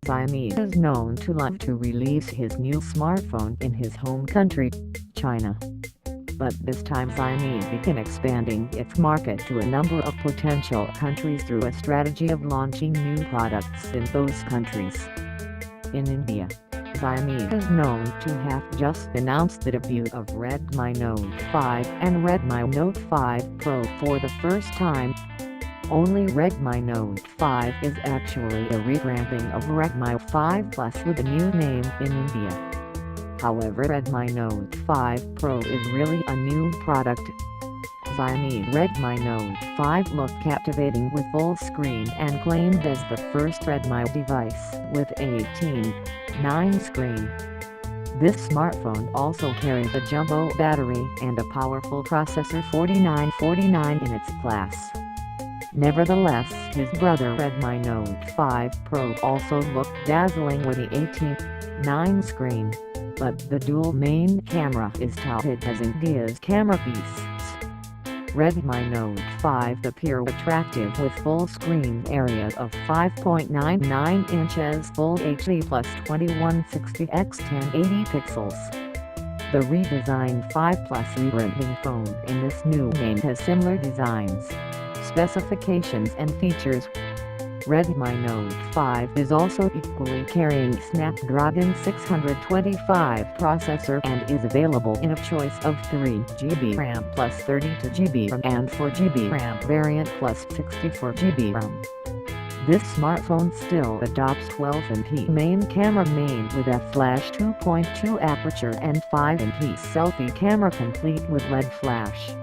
Xiaomi is known to love to release his new smartphone in his home country, China. But this time Xiaomi began expanding its market to a number of potential countries through a strategy of launching new products in those countries. In India, Xiaomi is known to have just announced the debut of Redmi Note 5 and Redmi Note 5 Pro for the first time. Only Redmi Note 5 is actually a rebranding of Redmi 5 Plus with a new name in India. However, Redmi Note 5 Pro is really a new product. Xiaomi Redmi Note 5 looked captivating with full screen and claimed as the first Redmi device with 18:9 screen. This smartphone also carries a jumbo battery and a powerful processor 4949 in its class. Nevertheless, his brother Redmi Note 5 Pro also looked dazzling with the 18:9 screen, but the dual main camera is touted as India's camera piece. Redmi Note 5 appear attractive with full screen area of 5.99 inches Full HD plus 2160x1080 pixels. The redesigned 5 Plus rebranding phone in this new name has similar designs, specifications and features. Redmi Note 5 is also equally carrying Snapdragon 625 processor and is available in a choice of 3GB RAM plus 32GB RAM and 4GB RAM variant plus 64GB RAM. This smartphone still adopts 12MP main camera with f/2.2 aperture and 5MP selfie camera complete with LED flash.